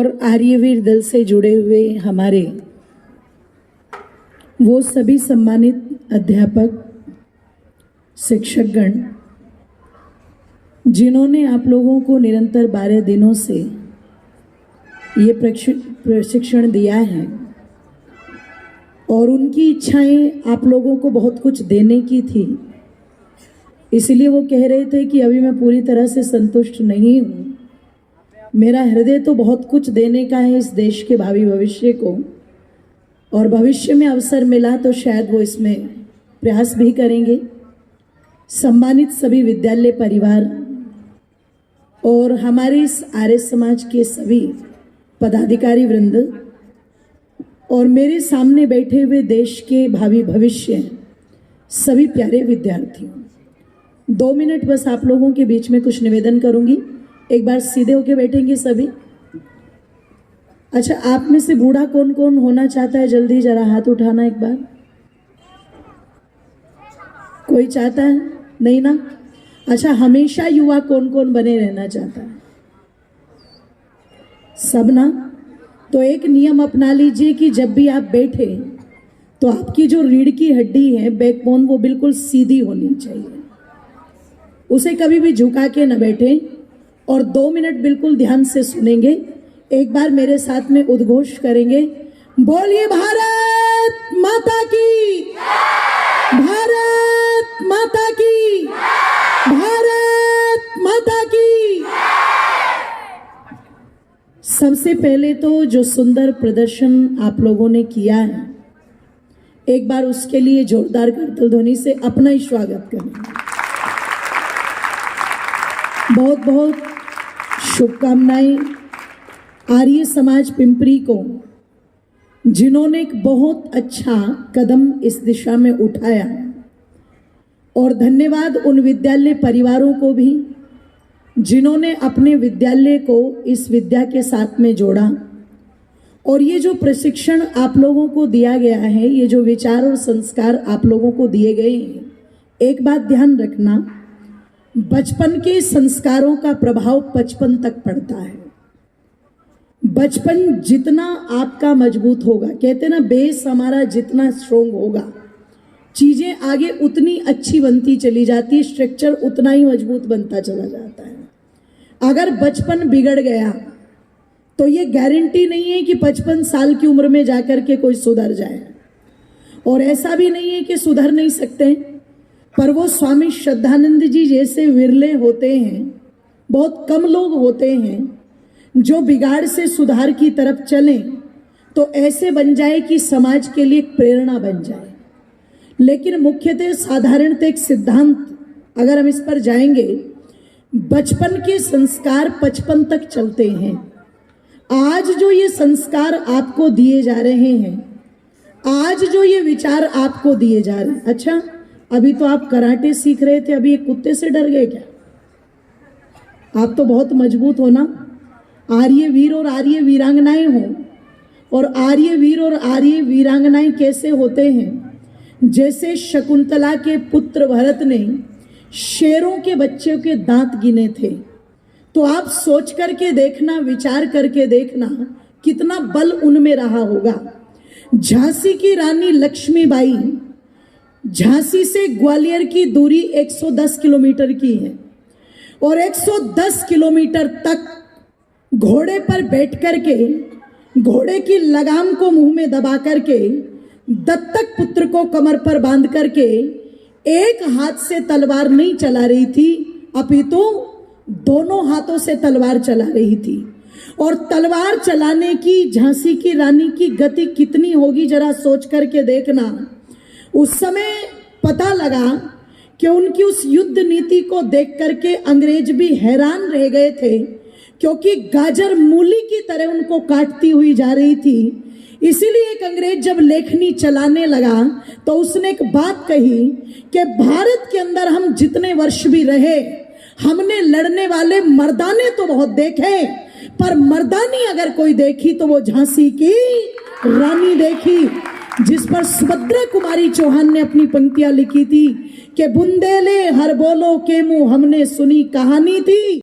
और आर्यवीर दल से जुड़े हुए हमारे वो सभी सम्मानित अध्यापक शिक्षकगण जिन्होंने आप लोगों को निरंतर 12 दिनों से ये प्रशिक्षण दिया है और उनकी इच्छाएं आप लोगों को बहुत कुछ देने की थी, इसलिए वो कह रहे थे कि अभी मैं पूरी तरह से संतुष्ट नहीं हूँ। मेरा हृदय तो बहुत कुछ देने का है इस देश के भावी भविष्य को, और भविष्य में अवसर मिला तो शायद वो इसमें प्रयास भी करेंगे। सम्मानित सभी विद्यालय परिवार और हमारे इस आर्य समाज के सभी पदाधिकारी वृंद और मेरे सामने बैठे हुए देश के भावी भविष्य सभी प्यारे विद्यार्थियों, 2 मिनट बस आप लोगों के बीच में कुछ निवेदन करूंगी। एक बार सीधे होके बैठेंगे सभी। अच्छा, आप में से बूढ़ा कौन कौन होना चाहता है? जल्दी जरा हाथ उठाना एक बार। कोई चाहता है? नहीं ना? अच्छा, हमेशा युवा कौन कौन बने रहना चाहता है? सब ना? तो एक नियम अपना लीजिए कि जब भी आप बैठे तो आपकी जो रीढ़ की हड्डी है, बैकबोन, वो बिल्कुल सीधी होनी चाहिए। उसे कभी भी झुका के न बैठे और 2 मिनट बिल्कुल ध्यान से सुनेंगे। एक बार मेरे साथ में उद्घोष करेंगे, बोलिए भारत माता की, भारत माता की, भारत माता की। सबसे पहले तो जो सुंदर प्रदर्शन आप लोगों ने किया है, एक बार उसके लिए जोरदार करतल ध्वनि से अपना ही स्वागत करें। बहुत बहुत शुभकामनाएं आर्य समाज पिंपरी को, जिन्होंने एक बहुत अच्छा कदम इस दिशा में उठाया, और धन्यवाद उन विद्यालय परिवारों को भी जिन्होंने अपने विद्यालय को इस विद्या के साथ में जोड़ा। और ये जो प्रशिक्षण आप लोगों को दिया गया है, ये जो विचार और संस्कार आप लोगों को दिए गए हैं, एक बात ध्यान रखना, बचपन के संस्कारों का प्रभाव 55 तक पड़ता है। बचपन जितना आपका मजबूत होगा, कहते ना बेस हमारा जितना स्ट्रोंग होगा, चीजें आगे उतनी अच्छी बनती चली जाती है, स्ट्रक्चर उतना ही मजबूत बनता चला जाता है। अगर बचपन बिगड़ गया तो ये गारंटी नहीं है कि 55 साल की उम्र में जाकर के कोई सुधर जाए, और ऐसा भी नहीं है कि सुधर नहीं सकते, पर वो स्वामी श्रद्धानंद जी जैसे विरले होते हैं, बहुत कम लोग होते हैं जो बिगाड़ से सुधार की तरफ चलें तो ऐसे बन जाए कि समाज के लिए एक प्रेरणा बन जाए। लेकिन मुख्यतः साधारणतः एक सिद्धांत अगर हम इस पर जाएंगे, बचपन के संस्कार 55 तक चलते हैं। आज जो ये संस्कार आपको दिए जा रहे हैं, आज जो ये विचार आपको दिए जा रहे हैं, अच्छा अभी तो आप कराटे सीख रहे थे, अभी एक कुत्ते से डर गए क्या? आप तो बहुत मजबूत हो ना। आर्य वीर और आर्य वीरांगनाएं हो, और आर्य वीर और आर्य वीरांगनाएं कैसे होते हैं? जैसे शकुंतला के पुत्र भरत ने शेरों के बच्चों के दांत गिने थे, तो आप सोच करके देखना, विचार करके देखना कितना बल उनमें रहा होगा। झांसी की रानी लक्ष्मीबाई, झांसी से ग्वालियर की दूरी 110 किलोमीटर की है, और 110 किलोमीटर तक घोड़े पर बैठ करके, घोड़े की लगाम को मुंह में दबा करके, दत्तक पुत्र को कमर पर बांध करके एक हाथ से तलवार नहीं चला रही थी, अपितु दोनों हाथों से तलवार चला रही थी। और तलवार चलाने की झांसी की रानी की गति कितनी होगी जरा सोच करके देखना। उस समय पता लगा कि उनकी उस युद्ध नीति को देख करके अंग्रेज भी हैरान रह गए थे, क्योंकि गाजर मूली की तरह उनको काटती हुई जा रही थी। इसीलिए एक अंग्रेज जब लेखनी चलाने लगा तो उसने एक बात कही कि भारत के अंदर हम जितने वर्ष भी रहे, हमने लड़ने वाले मर्दाने तो बहुत देखे, पर मर्दानी अगर कोई देखी तो वो झांसी की रानी देखी, जिस पर सुभद्रा कुमारी चौहान ने अपनी पंक्तियां लिखी थी कि बुंदेले हर बोलो के मुंह हमने सुनी कहानी थी।